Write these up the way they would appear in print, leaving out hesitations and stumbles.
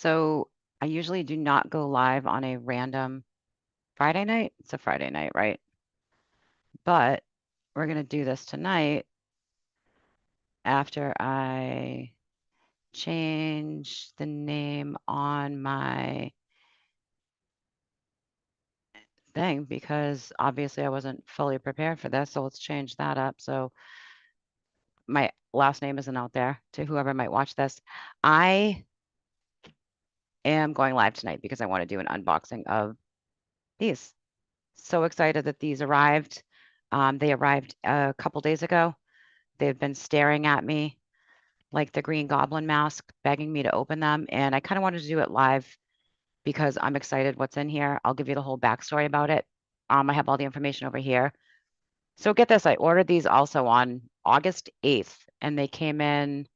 So I usually do not go live on a random Friday night. It's a Friday night, right? But we're going to do this tonight after I change the name on my thing because obviously I wasn't fully prepared for this. So let's change that up. So my last name isn't out there to whoever might watch this. I am going live tonight because I want to do an unboxing of these. So excited that these arrived. They arrived a couple days ago. They've been staring at me like the Green Goblin mask, begging me to open them. And I kind of wanted to do it live because I'm excited what's in here. I'll give you the whole backstory about it. I have all the information over here. So get this, I ordered these also on August 8th, and they came in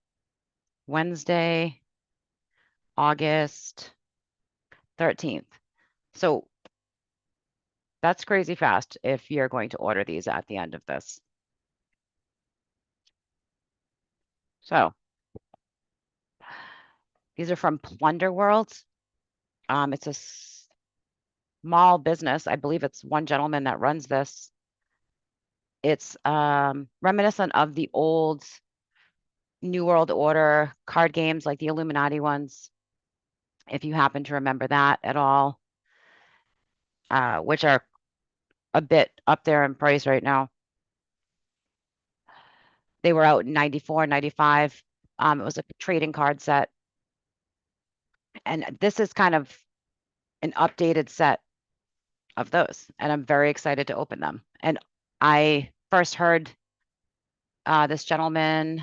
Wednesday, August 13th. So that's crazy fast if you're going to order these at the end of this. So these are from Plunder World. It's a small business. I believe it's one gentleman that runs this. It's reminiscent of the old New World Order card games, like the Illuminati ones, if you happen to remember that at all, which are a bit up there in price right now. They were out in 94, 95. It was a trading card set. And this is kind of an updated set of those. And I'm very excited to open them. And I first heard this gentleman,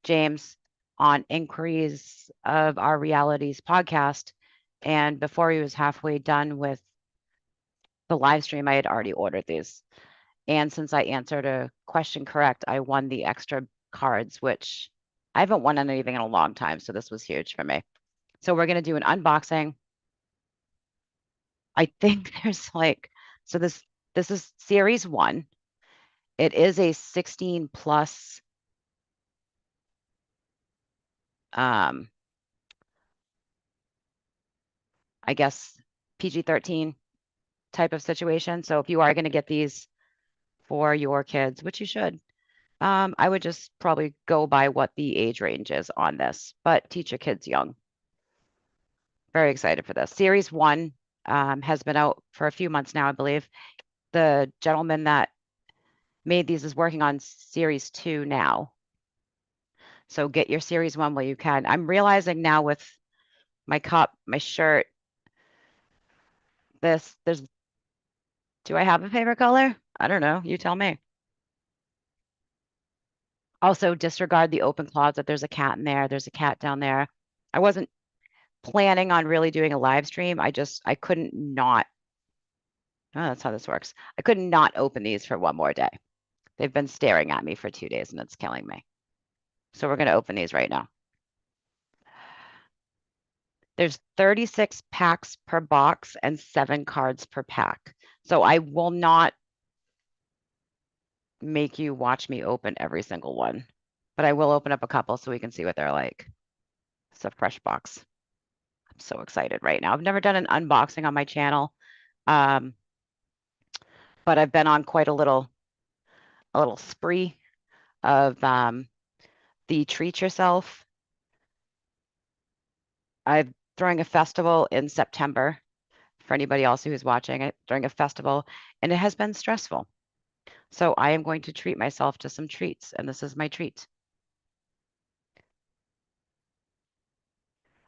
James, on Inquiries of Our Realities podcast. And before he was halfway done with the live stream, I had already ordered these. And since I answered a question correct, I won the extra cards, which I haven't won anything in a long time. So this was huge for me. So we're going to do an unboxing. I think there's like, so this is series 1. It is a 16 plus I guess PG-13 type of situation. So if you are going to get these for your kids, which you should, I would just probably go by what the age range is on this, but teach your kids young. Very excited for this. Series 1 has been out for a few months now, I believe. The gentleman that made these is working on series 2 now. So get your series 1 while you can. I'm realizing now with my cup, my shirt, do I have a favorite color? I don't know. You tell me. Also, disregard the open closet. There's a cat in there. There's a cat down there. I wasn't planning on really doing a live stream. I couldn't not. Oh, that's how this works. I could not open these for one more day. They've been staring at me for 2 days and it's killing me. So we're going to open these right now. There's 36 packs per box and 7 cards per pack. So I will not make you watch me open every single one, but I will open up a couple so we can see what they're like. It's a fresh box. I'm so excited right now. I've never done an unboxing on my channel, but I've been on quite a little spree of the treat yourself. I'm throwing a festival in September for anybody else who's watching it, during a festival, and it has been stressful. So I am going to treat myself to some treats, and this is my treat.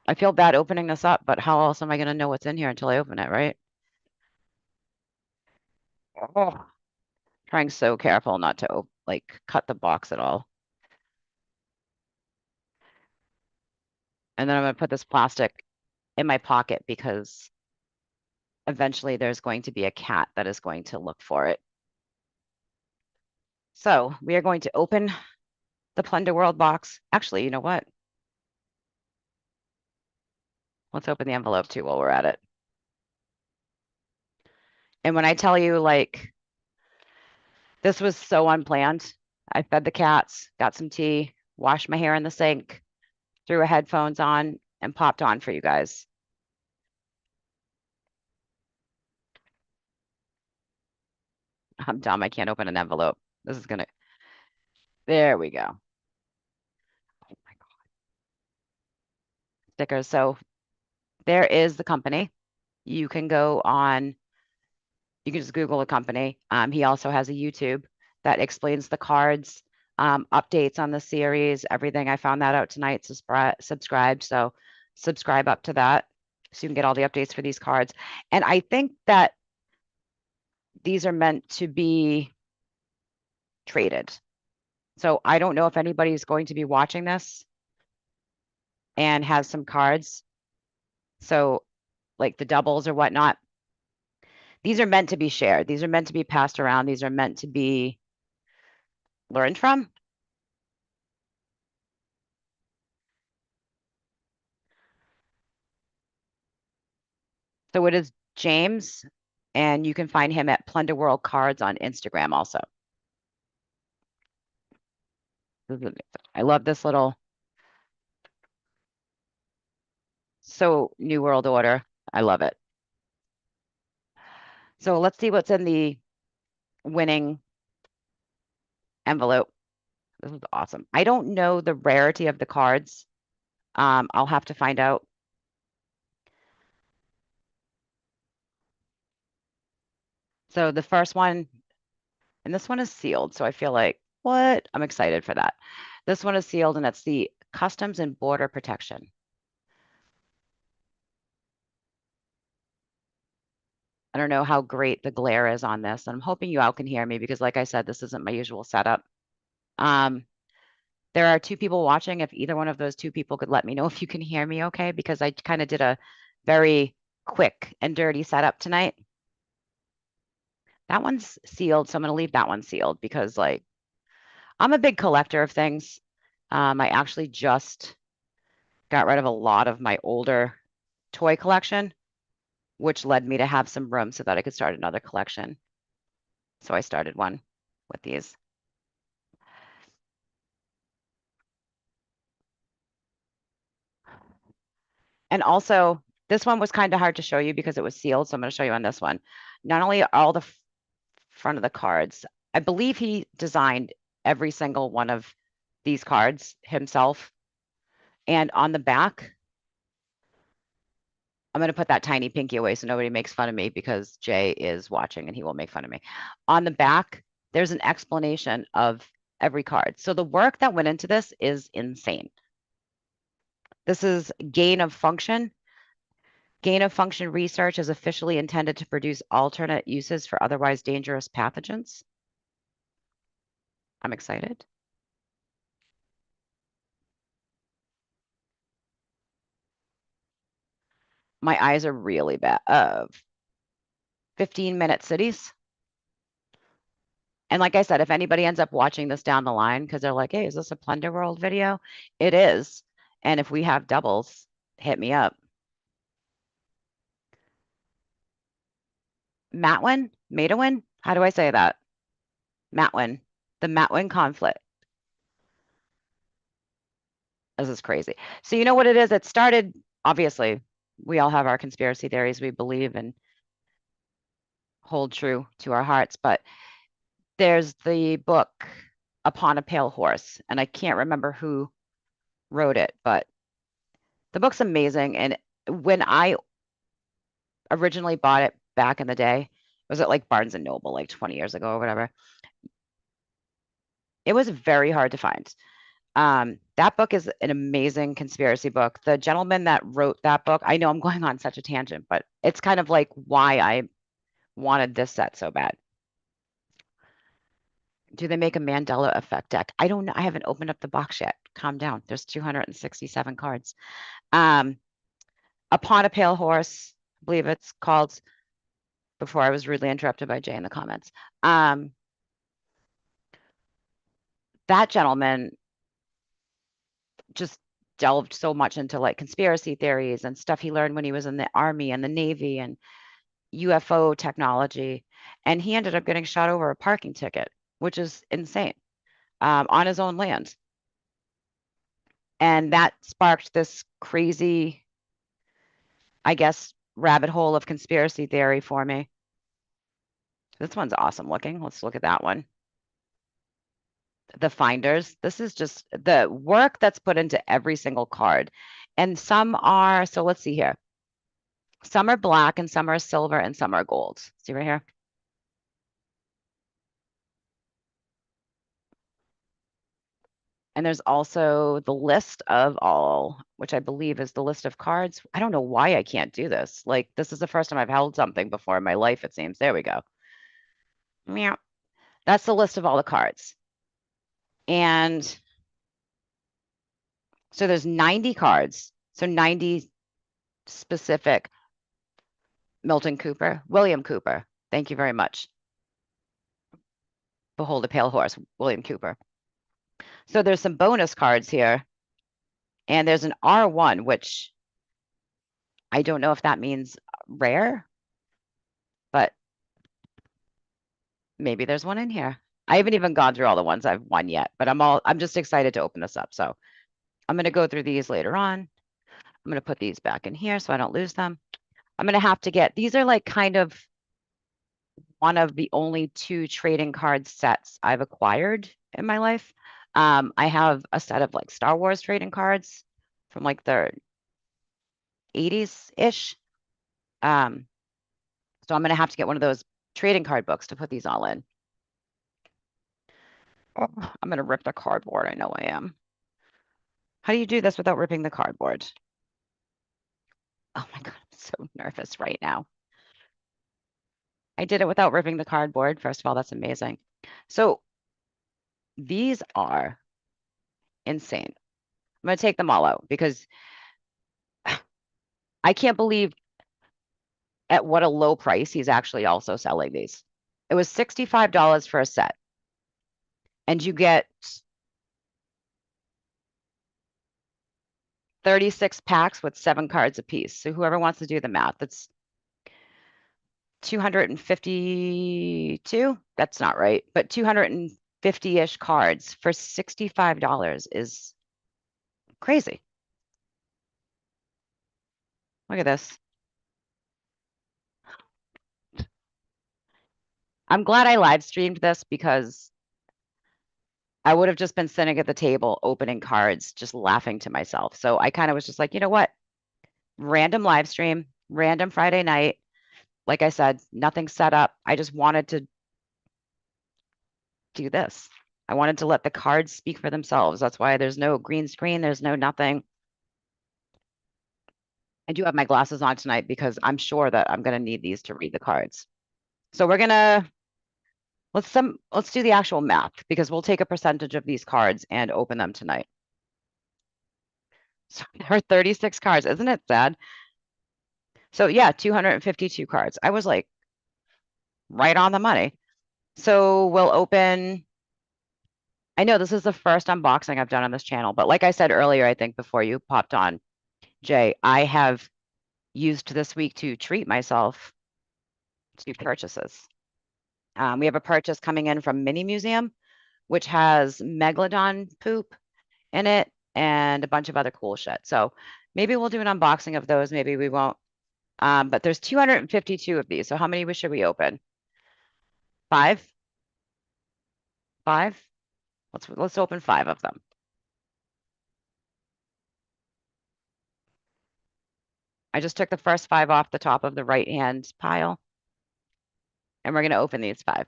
I feel bad opening this up, but how else am I going to know what's in here until I open it, right? Oh, trying so careful not to like cut the box at all. And then I'm going to put this plastic in my pocket because eventually there's going to be a cat that is going to look for it. So we are going to open the Plunder World box. Actually, you know what? Let's open the envelope too while we're at it. And when I tell you, like, this was so unplanned. I fed the cats, got some tea, washed my hair in the sink, threw headphones on, and popped on for you guys. I'm dumb. I can't open an envelope. This is gonna, there we go. Oh my God. Stickers. So there is the company. You can go on, you can just Google the company. He also has a YouTube that explains the cards, updates on the series, everything. I found that out tonight, subscribed. So subscribe up to that so you can get all the updates for these cards. And I think that these are meant to be traded. So I don't know if anybody's going to be watching this and has some cards. So like the doubles or whatnot. These are meant to be shared. These are meant to be passed around. These are meant to be learned from. So it is James, and you can find him at Plunder World Cards on Instagram also. I love this little, so New World Order. I love it. So let's see what's in the winning envelope. This is awesome. I don't know the rarity of the cards. I'll have to find out. So the first one, and this one is sealed. So I feel like, what? I'm excited for that. This one is sealed, and it's the Customs and Border Protection. I don't know how great the glare is on this. And I'm hoping you all can hear me because, like I said, this isn't my usual setup. There are two people watching. If either one of those two people could let me know if you can hear me okay, because I kind of did a very quick and dirty setup tonight. That one's sealed, so I'm going to leave that one sealed because, like, I'm a big collector of things. I actually just got rid of a lot of my older toy collection, which led me to have some room so that I could start another collection. So I started one with these. And also, this one was kind of hard to show you because it was sealed, so I'm going to show you on this one. Not only are all the front of the cards, I believe he designed every single one of these cards himself. And on the back, I'm going to put that tiny pinky away so nobody makes fun of me because Jay is watching and he will make fun of me. On the back, there's an explanation of every card. So the work that went into this is insane. This is gain of function. Gain of function research is officially intended to produce alternate uses for otherwise dangerous pathogens. I'm excited. My eyes are really bad. 15-minute cities. And like I said, if anybody ends up watching this down the line because they're like, hey, is this a Plunder World video? It is. And if we have doubles, hit me up. Matwin? Matawin? How do I say that? Matwin. The Matwin conflict. This is crazy. So you know what it is? It started, obviously, we all have our conspiracy theories we believe and hold true to our hearts, but there's the book Upon a Pale Horse, and I can't remember who wrote it, but the book's amazing. And when I originally bought it back in the day, was it like Barnes and Noble, like 20 years ago or whatever? It was very hard to find. That book is an amazing conspiracy book. The gentleman that wrote that book, I know I'm going on such a tangent, but it's kind of like why I wanted this set so bad. Do they make a Mandela effect deck? I don't know. I haven't opened up the box yet. Calm down. There's 267 cards. Upon a Pale Horse, I believe it's called, before I was rudely interrupted by Jay in the comments. That gentleman just delved so much into like conspiracy theories and stuff he learned when he was in the Army and the Navy and UFO technology. And he ended up getting shot over a parking ticket, which is insane, on his own land. And that sparked this crazy, I guess, rabbit hole of conspiracy theory for me. This one's awesome looking. Let's look at that one. The finders. This is just the work that's put into every single card. And some are, so let's see here. Some are black and some are silver and some are gold. See right here? And there's also the list of all, which I believe is the list of cards. I don't know why I can't do this. Like, this is the first time I've held something before in my life, it seems. There we go. Meow. That's the list of all the cards. And so there's 90 cards. So 90 specific Milton Cooper, William Cooper. Thank you very much. Behold a pale horse, William Cooper. So there's some bonus cards here. And there's an R1, which I don't know if that means rare, but maybe there's one in here. I haven't even gone through all the ones I've won yet, but I'm just excited to open this up. So I'm going to go through these later on. I'm going to put these back in here so I don't lose them. I'm going to have to get, these are like kind of one of the only two trading card sets I've acquired in my life. I have a set of like Star Wars trading cards from like the 80s-ish. So I'm going to have to get one of those trading card books to put these all in. Oh, I'm going to rip the cardboard. I know I am. How do you do this without ripping the cardboard? Oh my God, I'm so nervous right now. I did it without ripping the cardboard. First of all, that's amazing. So these are insane. I'm going to take them all out because I can't believe at what a low price he's actually also selling these. It was $65 for a set. And you get 36 packs with 7 cards apiece. So whoever wants to do the math, that's 252. That's not right, but 250-ish cards for $65 is crazy. Look at this. I'm glad I live streamed this because I would have just been sitting at the table opening cards, just laughing to myself. So I kind of was just like, you know what? Random live stream, random Friday night. Like I said, nothing set up. I just wanted to do this. I wanted to let the cards speak for themselves. That's why there's no green screen. There's no nothing. I do have my glasses on tonight because I'm sure that I'm going to need these to read the cards. So we're going to, let's do the actual math because we'll take a percentage of these cards and open them tonight. So there are 36 cards. Isn't it sad? So yeah, 252 cards. I was like right on the money. So we'll open, I know this is the first unboxing I've done on this channel, but like I said earlier, I think before you popped on, Jay, I have used this week to treat myself to purchases. We have a purchase coming in from Mini Museum, which has Megalodon poop in it and a bunch of other cool shit. So maybe we'll do an unboxing of those. Maybe we won't. But there's 252 of these. So how many should we open? 5? 5? Let's open 5 of them. I just took the first 5 off the top of the right-hand pile. And we're going to open these 5.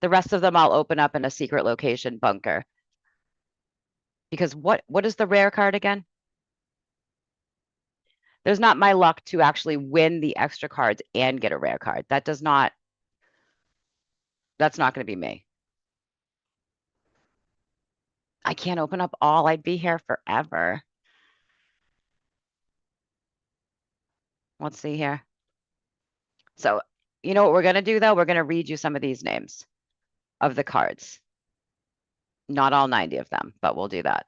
The rest of them I'll open up in a secret location bunker. Because what is the rare card again? There's not my luck to actually win the extra cards and get a rare card. That's not going to be me. I can't open up all. I'd be here forever. Let's see here. So, you know what we're going to do though? We're going to read you some of these names of the cards. Not all 90 of them, but we'll do that.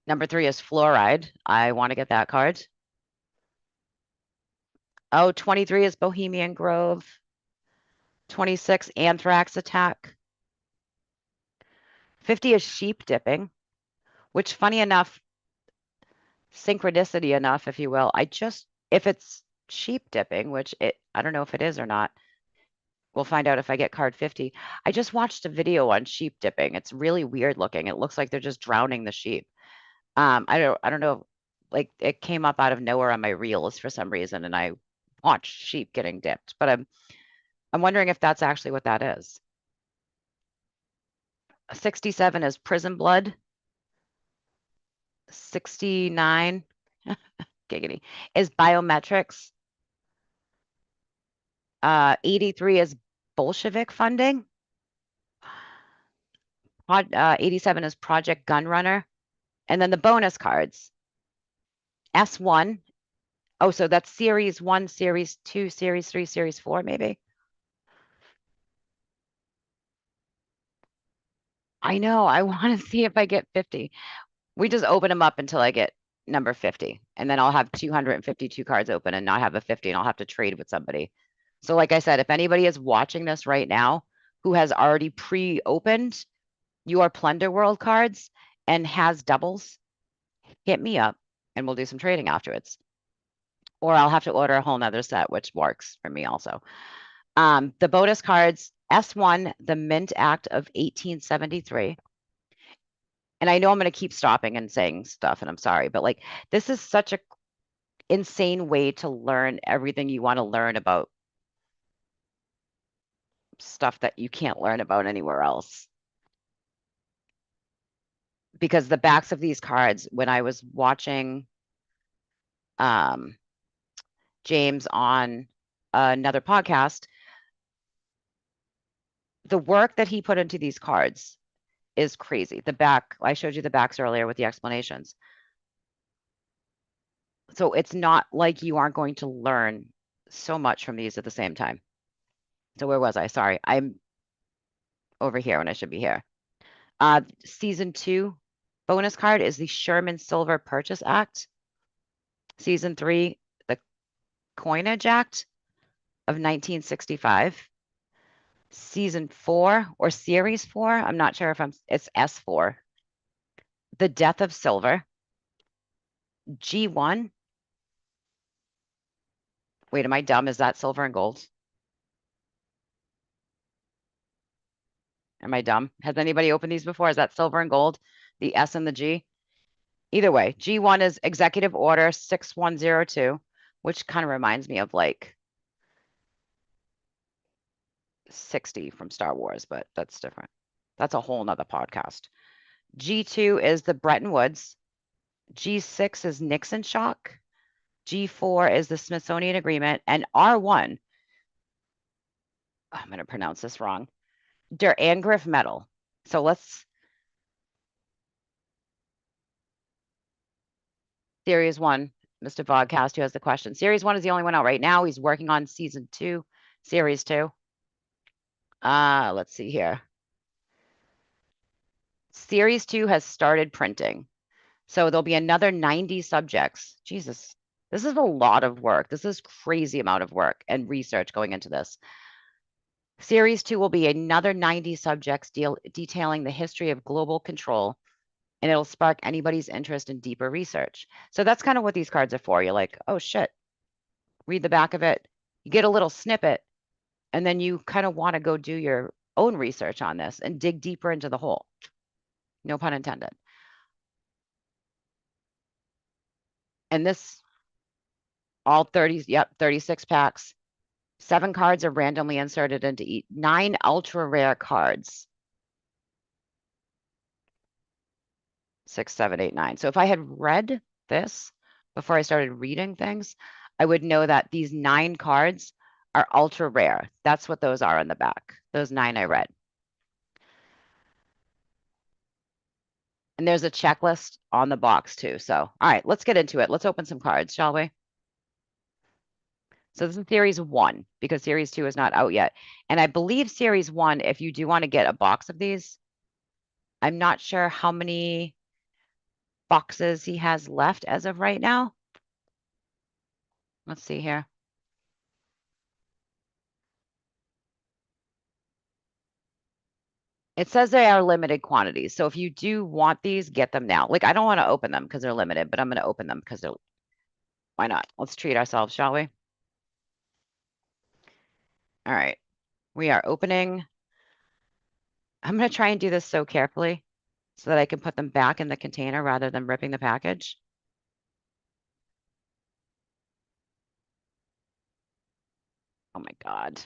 Number 3 is Fluoride. I want to get that card. Oh, 23 is Bohemian Grove. 26, Anthrax Attack. 50 is sheep dipping, which funny enough, synchronicity enough, if you will, if it's sheep dipping, which I don't know if it is or not. We'll find out if I get card 50. I just watched a video on sheep dipping. It's really weird looking. It looks like they're just drowning the sheep. I don't know, like it came up out of nowhere on my reels for some reason, and I watched sheep getting dipped, but I'm wondering if that's actually what that is. 67 is prison blood. 69 giggity is biometrics. 83 is Bolshevik funding. 87 is Project Gunrunner. And then the bonus cards. S1. Oh, so that's series 1, series 2, series 3, series 4, maybe. I know. I want to see if I get 50. We just open them up until I get number 50. And then I'll have 252 cards open and not have a 50, and I'll have to trade with somebody. So like I said, if anybody is watching this right now who has already pre-opened your Plunder World cards and has doubles, hit me up and we'll do some trading afterwards. Or I'll have to order a whole nother set, which works for me also. The bonus cards, S1, the Mint Act of 1873. And I know I'm going to keep stopping and saying stuff, and I'm sorry, but like this is such a insane way to learn everything you want to learn about stuff that you can't learn about anywhere else. Because the backs of these cards, when I was watching James on another podcast, the work that he put into these cards is crazy. The back, I showed you the backs earlier with the explanations. So it's not like you aren't going to learn so much from these at the same time. So where was I? Sorry, I'm over here when I should be here. Season 2 bonus card is the Sherman Silver Purchase Act. Season 3, the Coinage Act of 1965. Season 4 or Series 4, I'm not sure if it's S4. The Death of Silver. G1. Wait, am I dumb? Is that silver and gold? Am I dumb? Has anybody opened these before? Is that silver and gold? The S and the G? Either way, G1 is Executive Order 6102, which kind of reminds me of like 60 from Star Wars, but that's different. That's a whole nother podcast. G2 is the Bretton Woods. G6 is Nixon shock. G4 is the Smithsonian Agreement. And R1, I'm going to pronounce this wrong, Der Angriff Medal. So let's, Series 1, Mr. Vodcast, who has the question. Series 1 is the only one out right now. He's working on Season 2, Series 2. Let's see here. Series 2 has started printing. So there'll be another 90 subjects. Jesus, this is a lot of work. This is crazy amount of work and research going into this. Series 2 will be another 90 subjects detailing the history of global control, and it'll spark anybody's interest in deeper research. So that's kind of what these cards are for. You're like, oh shit, read the back of it. You get a little snippet, and then you kind of want to go do your own research on this and dig deeper into the whole. No pun intended. And this, all 30, yep, 36 packs. 7 cards are randomly inserted into each. 9 ultra rare cards. 6, 7, 8, 9. So if I had read this before I started reading things, I would know that these 9 cards are ultra rare. That's what those are on the back. Those 9 I read. And there's a checklist on the box too. So, all right, let's get into it. Let's open some cards, shall we? So this is series 1 because series 2 is not out yet. And I believe series 1, if you do want to get a box of these, I'm not sure how many boxes he has left as of right now. Let's see here. It says they are limited quantities. So if you do want these, get them now. Like I don't want to open them because they're limited, but I'm going to open them because they're, why not? Let's treat ourselves, shall we? All right. We are opening. I'm going to try and do this so carefully so that I can put them back in the container rather than ripping the package. Oh my God.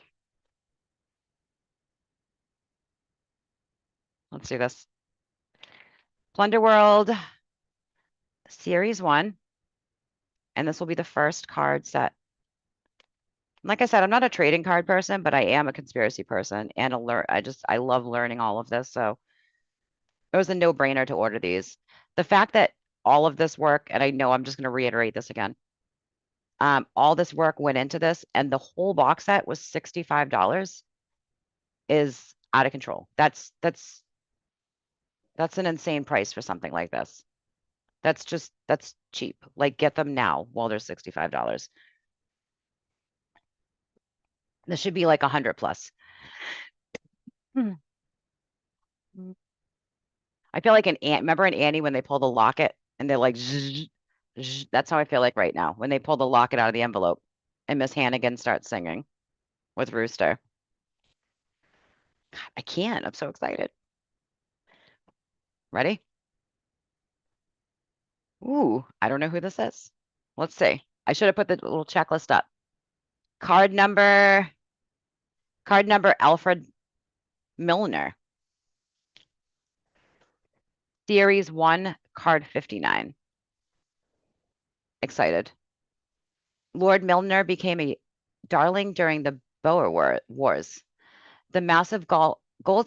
Let's do this. Plunder World Series 1. And this will be the first card set. Like I said, I'm not a trading card person, but I am a conspiracy person and I love learning all of this. So it was a no-brainer to order these. The fact that all of this work, and I know I'm just going to reiterate this again, all this work went into this, and the whole box set was $65 is out of control. That's an insane price for something like this. That's cheap. Like get them now while they're $65. This should be like 100 plus. Hmm. I feel like remember in Annie when they pull the locket and they're like, zzz, zzz, that's how I feel like right now when they pull the locket out of the envelope and Miss Hannigan starts singing with Rooster. I can't. I'm so excited. Ready? Ooh, I don't know who this is. Let's see. I should have put the little checklist up. Card number, card number Alfred Milner. Series 1, card 59. Excited. Lord Milner became a darling during the Boer Wars. The massive gold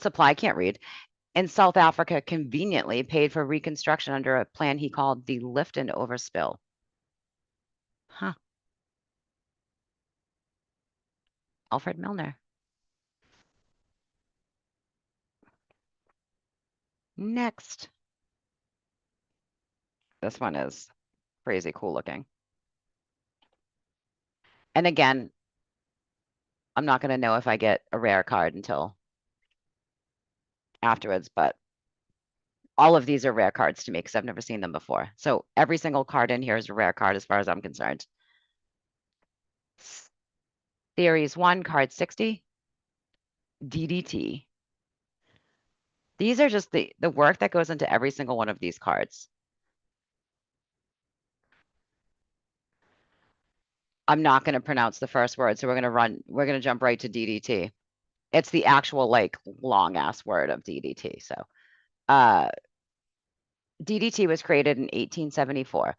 supply, I can't read, in South Africa conveniently paid for reconstruction under a plan he called the Lift and Overspill. Huh. Alfred Milner. Next. This one is crazy cool looking. And again, I'm not going to know if I get a rare card until afterwards, but all of these are rare cards to me because I've never seen them before. So every single card in here is a rare card as far as I'm concerned. Series 1, card 60, DDT. These are just the work that goes into every single one of these cards. I'm not going to pronounce the first word, so we're going to jump right to DDT. It's the actual like long ass word of DDT. So, DDT was created in 1874.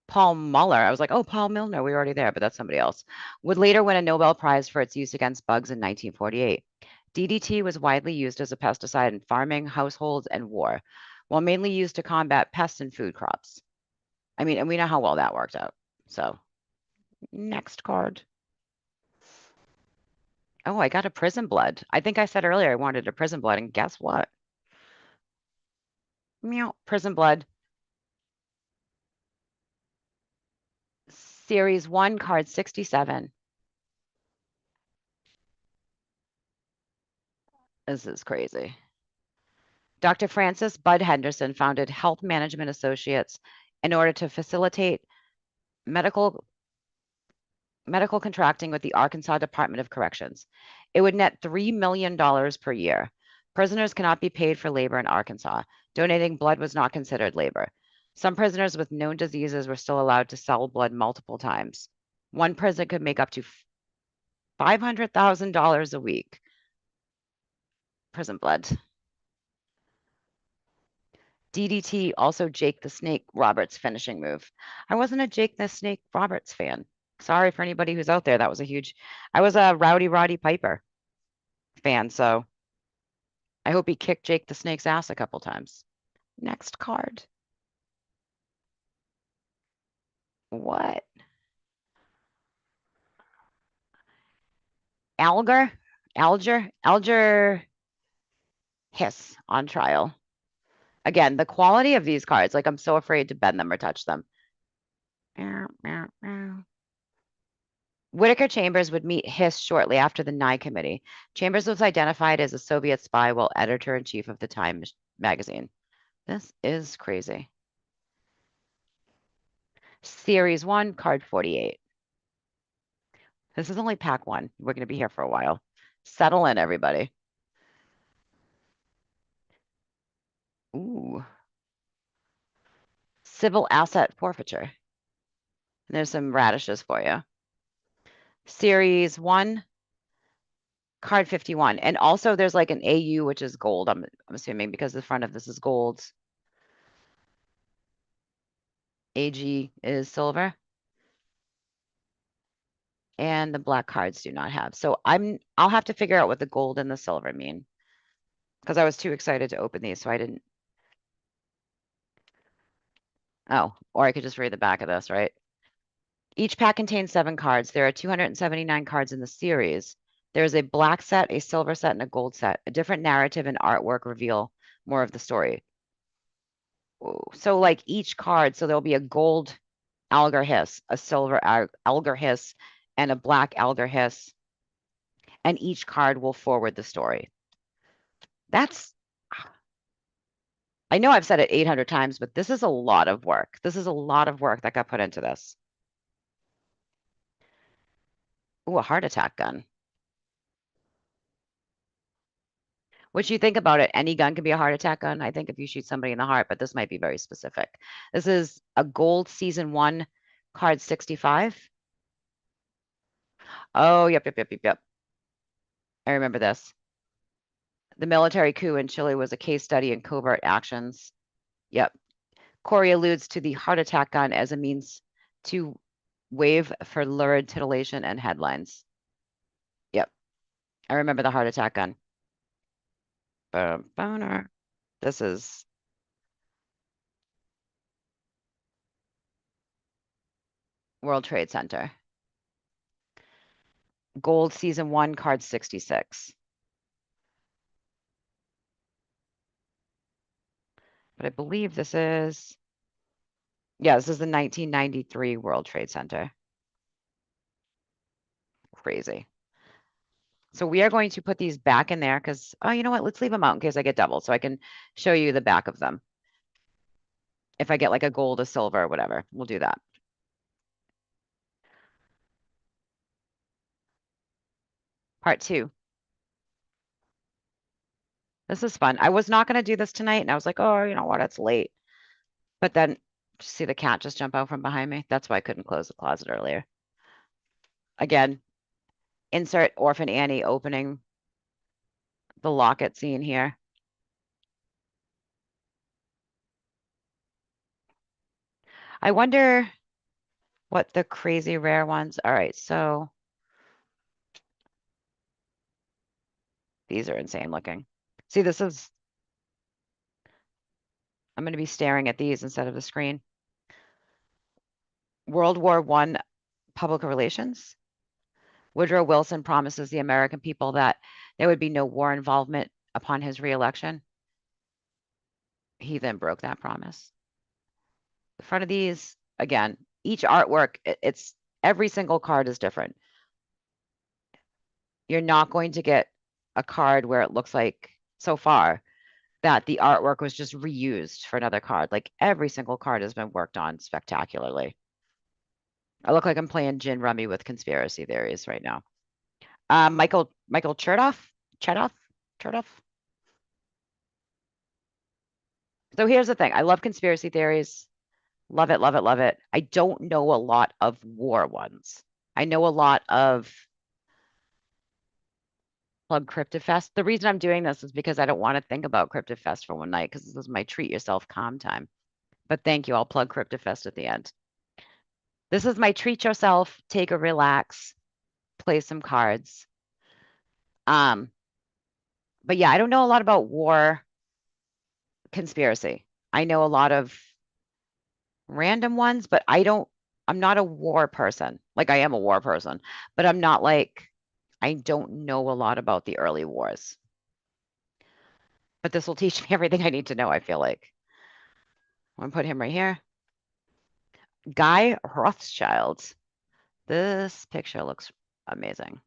Paul Muller, I was like, oh, Paul Milner, we were already there, but that's somebody else, would later win a Nobel Prize for its use against bugs in 1948. DDT was widely used as a pesticide in farming, households, and war, while mainly used to combat pests and food crops. I mean, and we know how well that worked out. So, next card. Oh, I got a prison blood. I think I said earlier I wanted a prison blood, and guess what? Meow, prison blood. Series 1, card 67. This is crazy. Dr. Francis Bud Henderson founded Health Management Associates in order to facilitate medical contracting with the Arkansas Department of Corrections. It would net $3 million per year. Prisoners cannot be paid for labor in Arkansas. Donating blood was not considered labor. Some prisoners with known diseases were still allowed to sell blood multiple times. One prison could make up to $500,000 a week. Prison blood. DDT, also Jake the Snake Roberts finishing move. I wasn't a Jake the Snake Roberts fan. Sorry for anybody who's out there. That was I was a Rowdy Roddy Piper fan, so I hope he kicked Jake the Snake's ass a couple times. Next card. What? Alger Hiss on trial. Again, the quality of these cards, like I'm so afraid to bend them or touch them. Whitaker Chambers would meet Hiss shortly after the Nye Committee. Chambers was identified as a Soviet spy while editor-in-chief of the Time magazine. This is crazy. Series 1, card 48. This is only pack 1. We're going to be here for a while. Settle in, everybody. Ooh. Civil asset forfeiture. And there's some radishes for you. Series 1, card 51. And also there's like an AU, which is gold, I'm assuming, because the front of this is gold. AG is silver. And the black cards do not have. So I'll have to figure out what the gold and the silver mean, because I was too excited to open these, so I didn't. Oh, or I could just read the back of this, right? Each pack contains 7 cards. There are 279 cards in the series. There is a black set, a silver set, and a gold set. A different narrative and artwork reveal more of the story. Ooh. So like each card, so there'll be a gold Algar Hiss, a silver Algar Hiss, and a black Algar Hiss. And each card will forward the story. That's, I know I've said it 800 times, but this is a lot of work. This is a lot of work that got put into this. Ooh, a heart attack gun. What you think about it, any gun can be a heart attack gun. I think if you shoot somebody in the heart, but this might be very specific. This is a gold season 1, card 65. Oh, yep. I remember this. The military coup in Chile was a case study in covert actions. Yep. Corey alludes to the heart attack gun as a means to wave for lurid titillation and headlines. Yep. I remember the heart attack gun. Boner. This is World Trade Center. Gold season 1, card 66. But I believe this is, yeah, this is the 1993 World Trade Center. Crazy. So we are going to put these back in there because, oh, you know what? Let's leave them out in case I get double so I can show you the back of them. If I get like a gold, a silver, whatever, we'll do that. Part 2. This is fun. I was not going to do this tonight, and I was like, oh, you know what? It's late. But then, see the cat just jump out from behind me? That's why I couldn't close the closet earlier. Again, insert Orphan Annie opening the locket scene here. I wonder what the crazy rare ones. All right, so these are insane looking. See, this is, I'm going to be staring at these instead of the screen. World War I public relations. Woodrow Wilson promises the American people that there would be no war involvement upon his reelection. He then broke that promise. The front of these, again, each artwork, it's every single card is different. You're not going to get a card where it looks like so far that the artwork was just reused for another card. Like every single card has been worked on spectacularly. I look like I'm playing gin rummy with conspiracy theories right now. Michael Chertoff. So here's the thing. I love conspiracy theories. Love it, love it, love it. I don't know a lot of war ones. I know a lot of Plug CryptoFest. The reason I'm doing this is because I don't want to think about CryptoFest for one night because this is my treat yourself calm time. But thank you. I'll plug CryptoFest at the end. This is my treat yourself, take a relax, play some cards. But yeah, I don't know a lot about war conspiracy. I know a lot of random ones, but I'm not a war person. Like I am a war person, but I'm not like, I don't know a lot about the early wars. But this will teach me everything I need to know, I feel like. I'm gonna put him right here. Guy Rothschild, This picture looks amazing.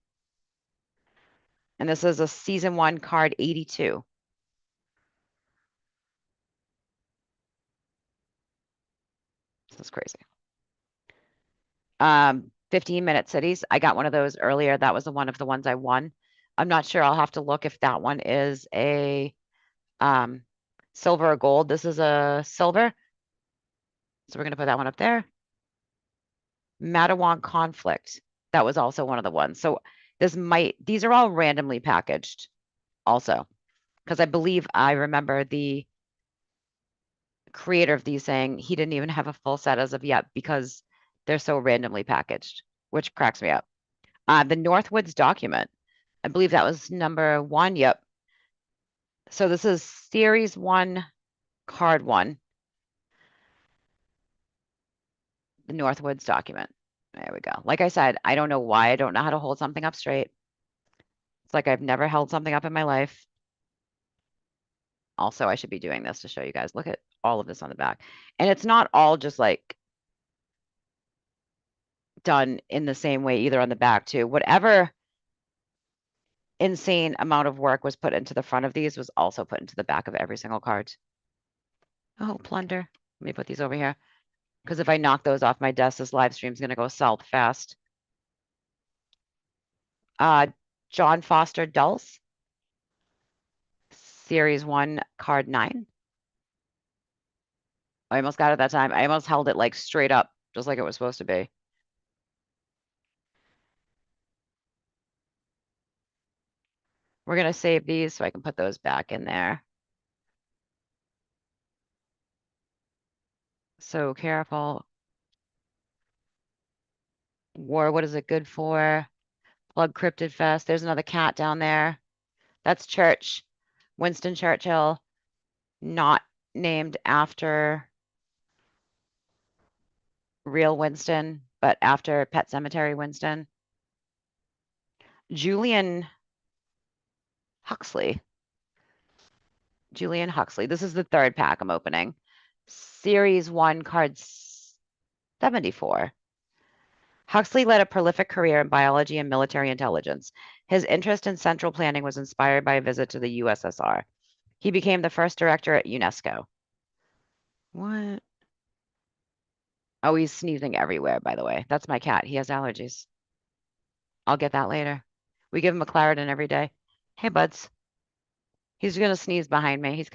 And this is a season 1 card 82. This is crazy. 15-minute cities. I got one of those earlier. That was one of the ones I won. I'm not sure. I'll have to look if that one is a silver or gold. This is a silver. So we're going to put that one up there. Matawan conflict. That was also one of the ones. So these are all randomly packaged also, because I believe I remember the creator of these saying he didn't even have a full set as of yet because they're so randomly packaged, which cracks me up. The Northwoods document. I believe that was number 1. Yep. So this is series 1, card 1. The Northwoods document. There we go. Like I said, I don't know why I don't know how to hold something up straight. It's like I've never held something up in my life. Also, I should be doing this to show you guys. Look at all of this on the back. And it's not all just like done in the same way either on the back too. Whatever insane amount of work was put into the front of these was also put into the back of every single card. Oh, plunder. Let me put these over here. Because if I knock those off my desk, this live stream is going to go south fast. John Foster Dulce. Series 1, card 9. I almost got it that time. I almost held it like straight up, just like it was supposed to be. We're going to save these so I can put those back in there. So careful. War, what is it good for? Plug Cryptid Fest. There's another cat down there. That's Church. Winston Churchill. Not named after real Winston, but after Pet Cemetery Winston. Julian Huxley. Julian Huxley. This is the 3rd pack I'm opening. Series 1, card 74. Huxley led a prolific career in biology and military intelligence. His interest in central planning was inspired by a visit to the USSR. He became the first director at UNESCO. What? Oh, he's sneezing everywhere, by the way. That's my cat. He has allergies. I'll get that later. We give him a Claritin every day. Hey, buds. He's gonna sneeze behind me. He's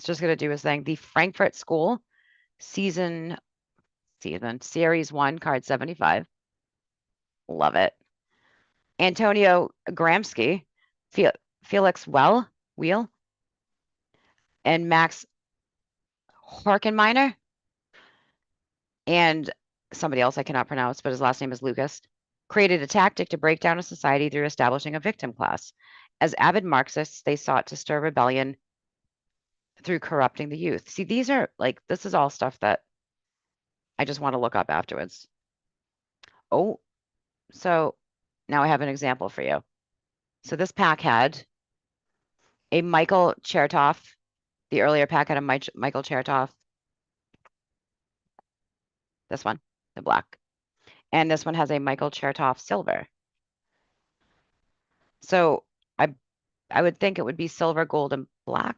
just gonna do his thing. The Frankfurt School, series 1, card 75. Love it. Antonio Gramsci, Felix Wheel, and Max Horkenminer, and somebody else I cannot pronounce, but his last name is Lucas, created a tactic to break down a society through establishing a victim class. As avid Marxists, they sought to stir rebellion through corrupting the youth. See, these are like, this is all stuff that I just want to look up afterwards. Oh, so now I have an example for you. So this pack had a Michael Chertoff. The earlier pack had a Michael Chertoff. This one, the black. And this one has a Michael Chertoff silver. So I would think it would be silver, gold, and black.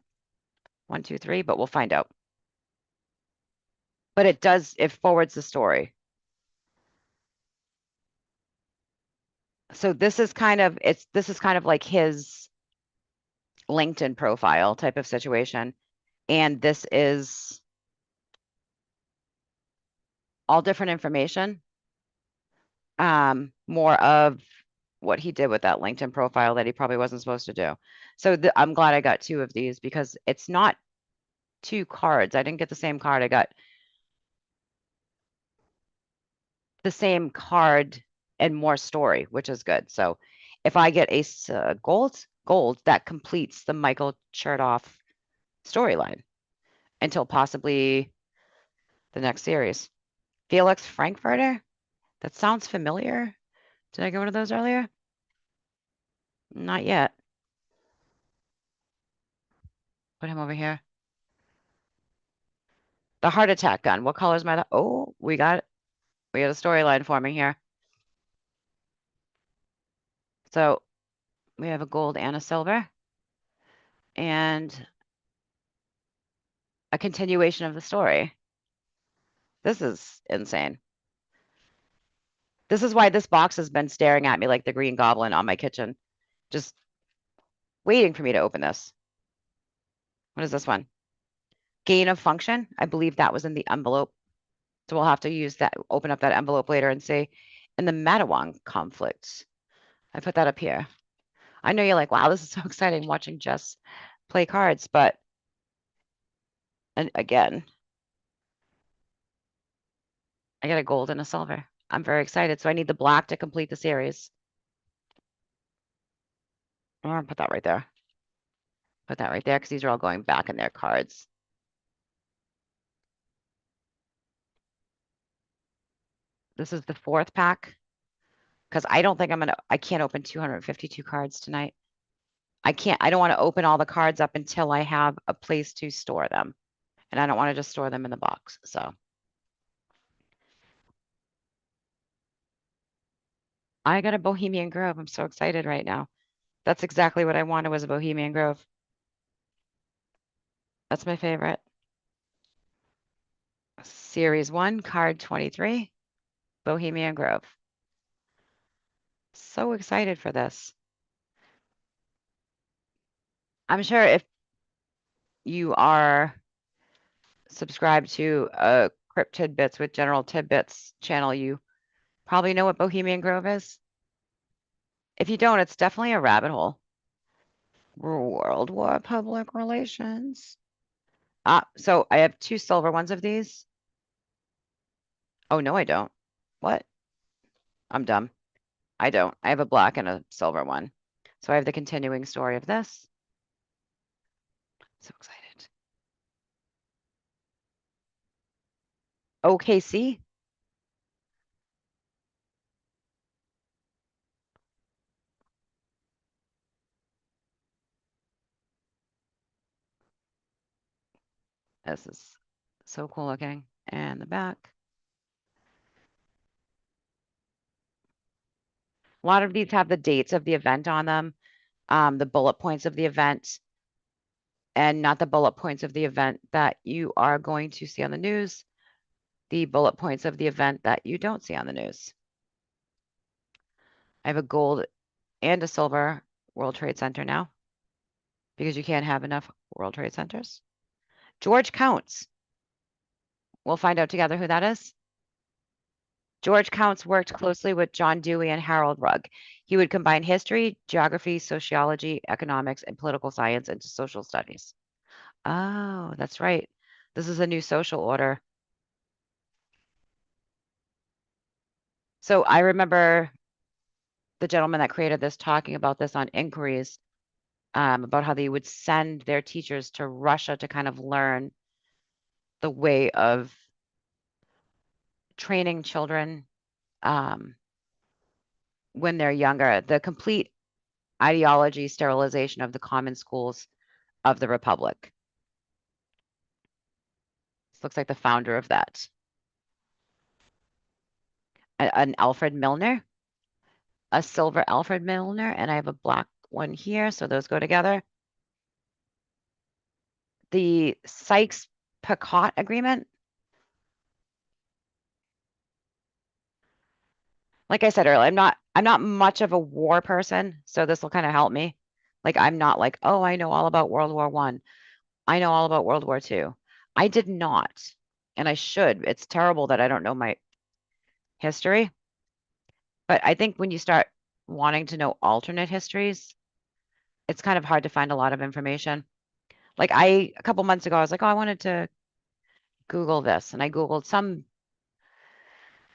1, 2, 3, but we'll find out. But it forwards the story. So this is kind of like his LinkedIn profile type of situation. And this is all different information. More of what he did with that LinkedIn profile that he probably wasn't supposed to do. So I'm glad I got 2 of these because it's not 2 cards. I didn't get the same card. I got the same card and more story, which is good. So if I get a gold, that completes the Michael Chertoff storyline until possibly the next series. Felix Frankfurter? That sounds familiar. Did I get one of those earlier? Not yet. Put him over here. The heart attack gun. What color is my? Oh, we got a storyline forming here. So we have a gold and a silver and a continuation of the story. This is insane. This is why this box has been staring at me like the Green Goblin on my kitchen, just waiting for me to open this. What is this one? Gain of function. I believe that was in the envelope. So we'll have to use that, open up that envelope later and see. In the Matawang conflict. I put that up here. I know you're like, wow, this is so exciting watching Jess play cards, but and again, I got a gold and a silver. I'm very excited. So I need the black to complete the series. I'm gonna put that right there. Put that right there because these are all going back in their cards. This is the fourth pack because I don't think I can't open 252 cards tonight. I don't want to open all the cards up until I have a place to store them. And I don't want to just store them in the box. So I got a Bohemian Grove. I'm so excited right now. That's exactly what I wanted was a Bohemian Grove. That's my favorite. Series 1, card 23, Bohemian Grove. So excited for this. I'm sure if you are subscribed to Crypt Tidbits with General Tidbits channel, you probably know what Bohemian Grove is. If you don't, it's definitely a rabbit hole. World War Public Relations. So I have 2 silver ones of these. Oh, no, I don't. What? I'm dumb. I don't. I have a black and a silver one. So I have the continuing story of this. So excited. OKC. This is so cool looking. And the back. A lot of these have the dates of the event on them, the bullet points of the event, and not the bullet points of the event that you are going to see on the news, the bullet points of the event that you don't see on the news. I have a gold and a silver World Trade Center now because you can't have enough World Trade Centers. George Counts. We'll find out together who that is. George Counts worked closely with John Dewey and Harold Rugg. He would combine history, geography, sociology, economics, and political science into social studies. Oh, that's right. This is a new social order. So I remember the gentleman that created this talking about this on inquiries, about how they would send their teachers to Russia to kind of learn the way of training children when they're younger, the complete ideology sterilization of the common schools of the Republic. This looks like the founder of that. An Alfred Milner, a silver Alfred Milner, and I have a black one here, so those go together. The Sykes-Picot Agreement. Like I said earlier, I'm not much of a war person, so this will kind of help me. Like I'm not like, oh, I know all about World War One. I know all about World War Two. I did not, and I should. It's terrible that I don't know my history. But I think when you start wanting to know alternate histories, it's kind of hard to find a lot of information. Like a couple months ago, I was like, oh, I wanted to Google this, and I Googled some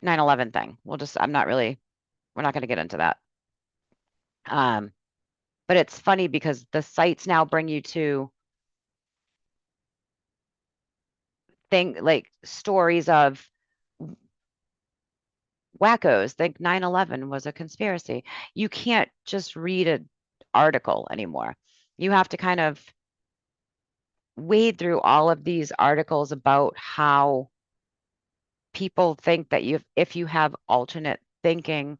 9/11 thing. I'm not really, we're not going to get into that. But it's funny because the sites now bring you to like stories of wackos. Think 9/11 was a conspiracy. You can't just read an article anymore. You have to kind of wade through all of these articles about how people think that if you have alternate thinking,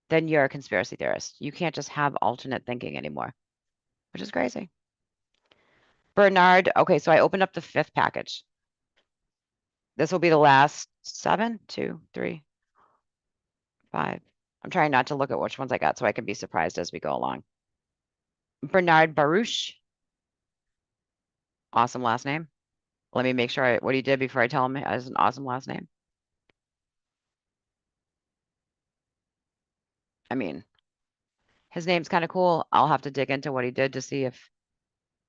then you're a conspiracy theorist. You can't just have alternate thinking anymore, which is crazy. Bernard, okay, so I opened up the 5th package. This will be the last 7, 2, 3, 5. I'm trying not to look at which ones I got so I can be surprised as we go along. Bernard Baruch. Awesome last name. Let me make sure what he did before I tell him as an awesome last name. I mean, his name's kind of cool. I'll have to dig into what he did to see if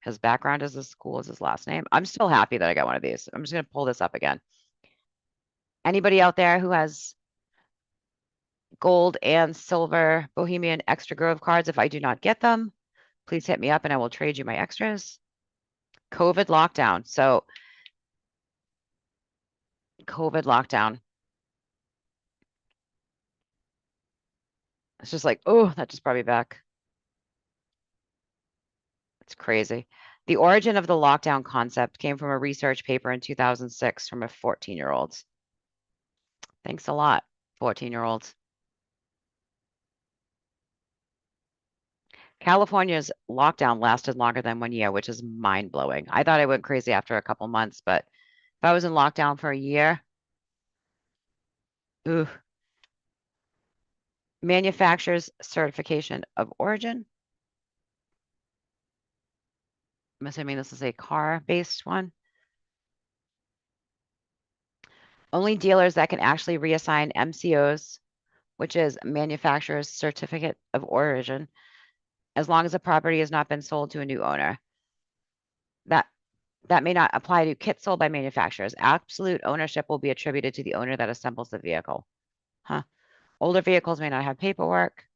his background is as cool as his last name. I'm still happy that I got one of these. I'm just going to pull this up again. Anybody out there who has gold and silver Bohemian Extra Grove cards, if I do not get them, please hit me up and I will trade you my extras. COVID lockdown. So COVID lockdown. It's just like, oh, that just brought me back. It's crazy. The origin of the lockdown concept came from a research paper in 2006 from a 14-year-old. Thanks a lot, 14-year-olds. California's lockdown lasted longer than 1 year, which is mind-blowing. I thought I went crazy after a couple months, but if I was in lockdown for a year, ooh. Manufacturer's certification of origin. I'm assuming this is a car-based one. Only dealers that can actually reassign MCOs, which is manufacturer's certificate of origin, as long as the property has not been sold to a new owner. That may not apply to kits sold by manufacturers. Absolute ownership will be attributed to the owner that assembles the vehicle. Huh. Older vehicles may not have paperwork.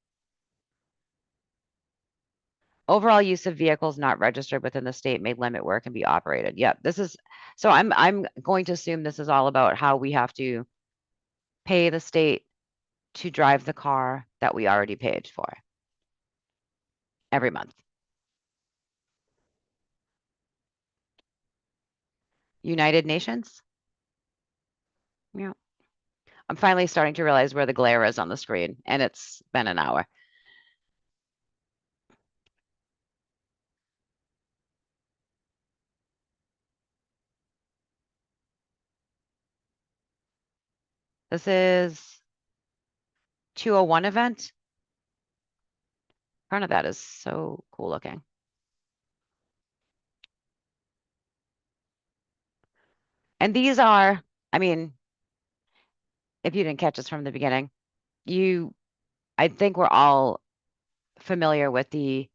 Overall use of vehicles not registered within the state may limit where it can be operated. Yep, this is, so I'm going to assume this is all about how we have to pay the state to drive the car that we already paid for every month. United Nations? Yeah. I'm finally starting to realize where the glare is on the screen, and it's been an hour. This is 201 event. Front of that is so cool looking. And these are, I mean, if you didn't catch us from the beginning, I think we're all familiar with the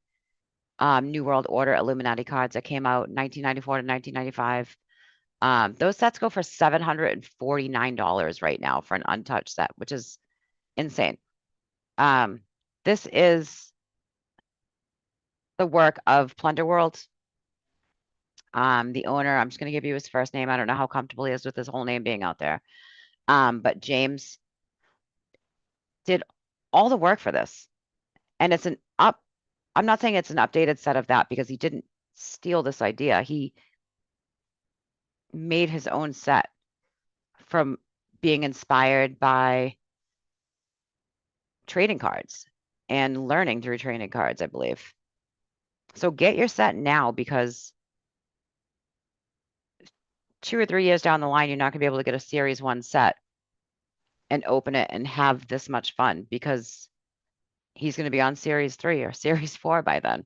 New World Order Illuminati cards that came out in 1994 to 1995. Those sets go for $749 right now for an untouched set, which is insane. This is the work of Plunder World. The owner, I'm just going to give you his first name. I don't know how comfortable he is with his whole name being out there. But James did all the work for this. And it's I'm not saying it's an updated set of that because he didn't steal this idea. He made his own set from being inspired by trading cards and learning through trading cards, I believe. So get your set now because 2 or 3 years down the line, you're not gonna be able to get a series 1 set and open it and have this much fun because he's gonna be on series 3 or series 4 by then.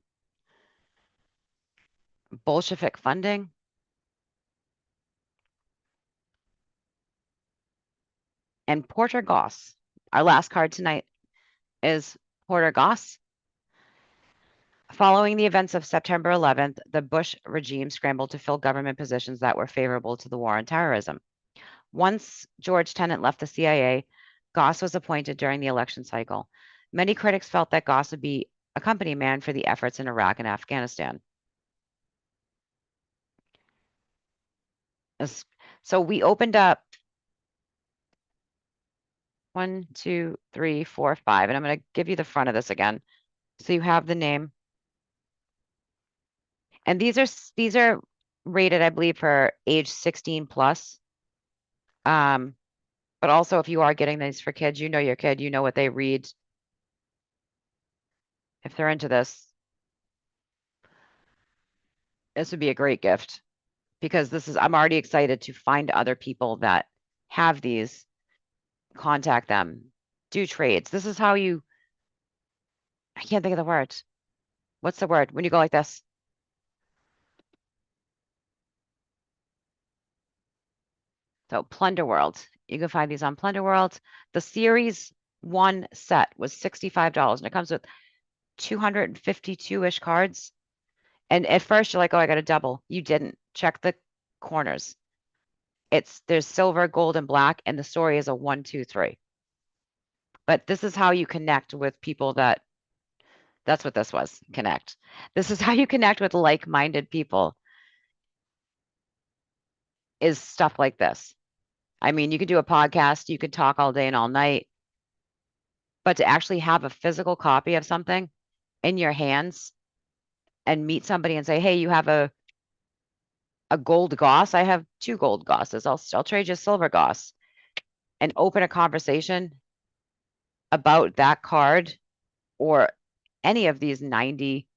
Bolshevik funding. And Porter Goss. Our last card tonight is Porter Goss. Following the events of September 11th, the Bush regime scrambled to fill government positions that were favorable to the war on terrorism. Once George Tenet left the CIA, Goss was appointed during the election cycle. Many critics felt that Goss would be a company man for the efforts in Iraq and Afghanistan. So we opened up 1, 2, 3, 4, 5, and I'm going to give you the front of this again. So you have the name. And these are rated, I believe, for age 16 plus. But also if you are getting these for kids, you know your kid, you know what they read if they're into this would be a great gift because I'm already excited to find other people that have these, contact them, do trades. This is how I can't think of the word. What's the word when you go like this? So Plunder World. You can find these on Plunder World. The Series 1 set was $65 and it comes with 252-ish cards. And at first you're like, oh, I got a double. You didn't. Check the corners. There's silver, gold, and black, and the story is a 1, 2, 3. But this is how you connect with people that's what this was, connect. This is how you connect with like-minded people, is stuff like this. I mean, you could do a podcast, you could talk all day and all night, but to actually have a physical copy of something in your hands and meet somebody and say, hey, you have a gold goss. I have 2 gold gosses. I'll trade you a silver goss, and open a conversation about that card or any of these 90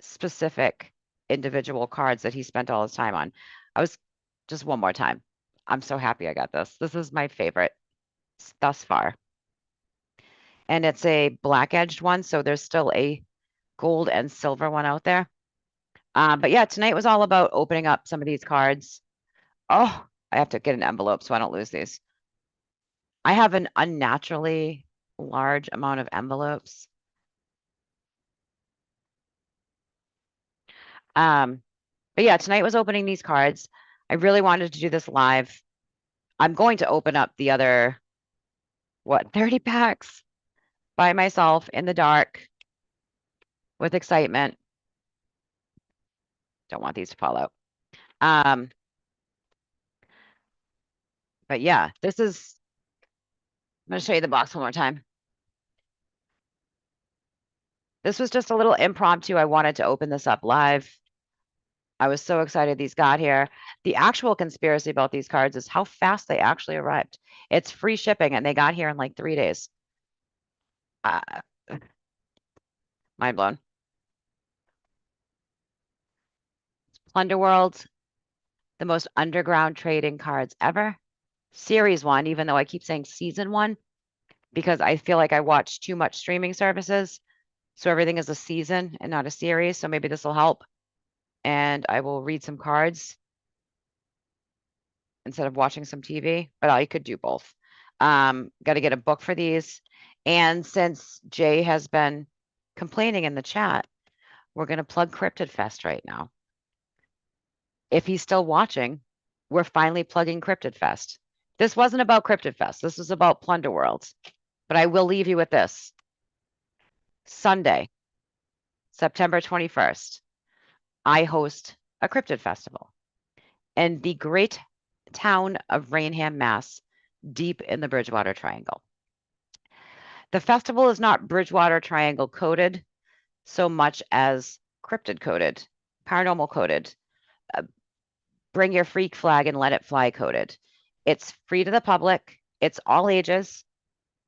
specific individual cards that he spent all his time on. I was just one more time. I'm so happy I got this. This is my favorite thus far. And it's a black edged one, so there's still a gold and silver one out there. But yeah, tonight was all about opening up some of these cards. Oh, I have to get an envelope so I don't lose these. I have an unnaturally large amount of envelopes. But yeah, tonight was opening these cards. I really wanted to do this live. I'm going to open up the other, 30 packs by myself in the dark with excitement. Don't want these to fall out. But yeah, I'm going to show you the box one more time. This was just a little impromptu. I wanted to open this up live. I was so excited these got here. The actual conspiracy about these cards is how fast they actually arrived. It's free shipping and they got here in like 3 days. Uh, mind blown. Plunder World, the most underground trading cards ever. Series 1, even though I keep saying season 1, because I feel like I watch too much streaming services. So everything is a season and not a series. So maybe this will help. And I will read some cards instead of watching some TV, but I could do both. Got to get a book for these. And since Jay has been complaining in the chat, we're going to plug Cryptid Fest right now. If he's still watching, we're finally plugging Cryptid Fest. This wasn't about Cryptid Fest. This was about Plunder World. But I will leave you with this. Sunday, September 21st, I host a Cryptid Festival in the great town of Rainham, Mass, deep in the Bridgewater Triangle. The festival is not Bridgewater Triangle coded so much as cryptid coded, paranormal coded, bring your freak flag and let it fly coded. It's free to the public. It's all ages.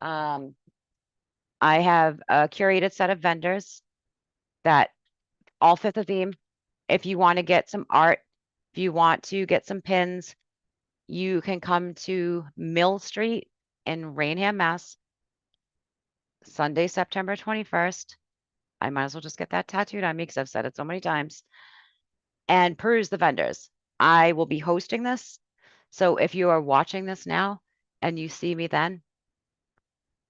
I have a curated set of vendors that all fit the theme. If you want to get some art, if you want to get some pins, you can come to Mill Street in Rainham, Mass. Sunday, September 21st. I might as well just get that tattooed on me because I've said it so many times. And peruse the vendors. I will be hosting this. So if you are watching this now and you see me then,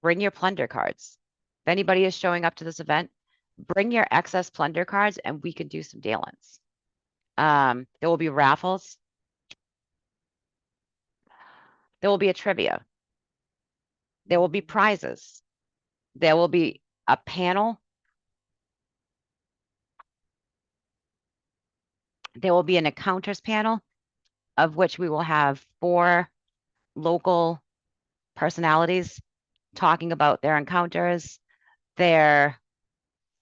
bring your plunder cards. If anybody is showing up to this event, bring your excess plunder cards and we can do some dealings. There will be raffles. There will be a trivia. There will be prizes. There will be a panel. There will be an encounters panel, of which we will have 4 local personalities talking about their encounters, their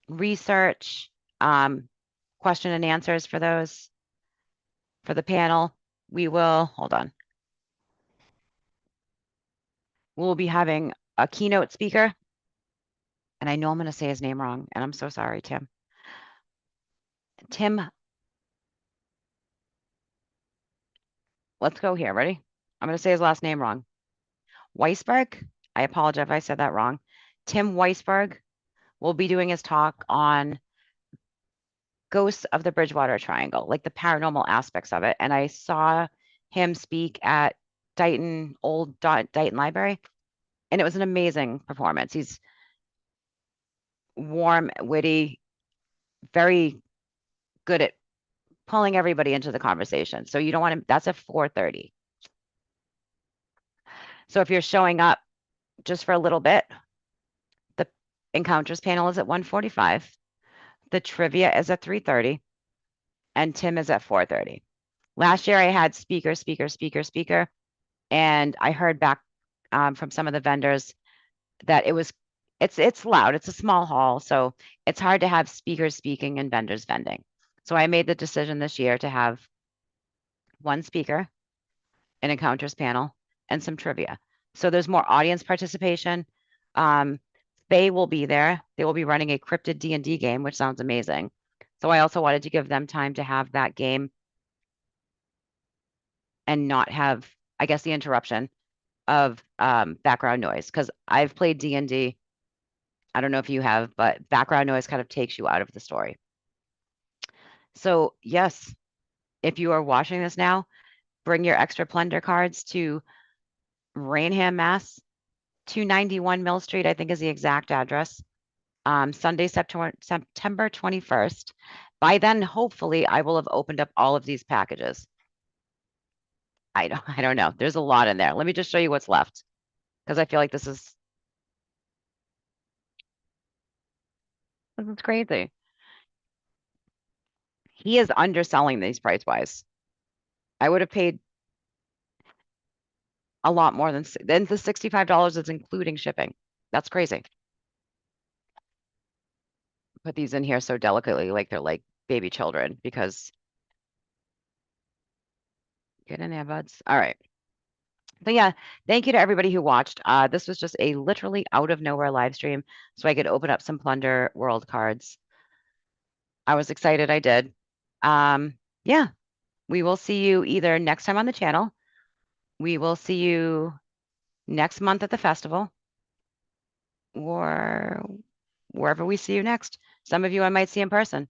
research, question and answers for those. For the panel, hold on. We'll be having a keynote speaker And I know I'm going to say his name wrong, and I'm so sorry, Tim. Tim, let's go here. Ready? I'm going to say his last name wrong. Weisberg. I apologize if I said that wrong. Tim Weisberg will be doing his talk on ghosts of the Bridgewater Triangle, like the paranormal aspects of it. And I saw him speak at Dighton Library, and it was an amazing performance. He's warm, witty, very good at pulling everybody into the conversation. So you don't want to, that's at 4:30. So if you're showing up just for a little bit, the encounters panel is at 1:45. The trivia is at 3:30, and Tim is at 4:30. Last year I had speaker, and I heard back from some of the vendors that it's loud. It's a small hall, so it's hard to have speakers speaking and vendors vending. So I made the decision this year to have one speaker, an encounters panel, and some trivia. So there's more audience participation. They will be there. They will be running a cryptid D&D game, which sounds amazing. So I also wanted to give them time to have that game and not have, I guess, the interruption of background noise, because I've played D&D. I don't know if you have, but background noise kind of takes you out of the story. So yes, if you are watching this now, bring your extra Plunder cards to Rainham, Mass. 291 Mill Street, I think is the exact address. Sunday, September 21st. By then, hopefully, I will have opened up all of these packages. I don't know. There's a lot in there. Let me just show you what's left, because I feel like this is crazy. He is underselling these price-wise. I would have paid a lot more than the $65 is including shipping. That's crazy. Put these in here so delicately, like they're like baby children, because get in there, buds. All right. But yeah, thank you to everybody who watched. This was just a literally out of nowhere live stream, so I could open up some Plunder World cards. I was excited I did. Yeah, we will see you either next time on the channel. We will see you next month at the festival, or wherever we see you next. Some of you I might see in person.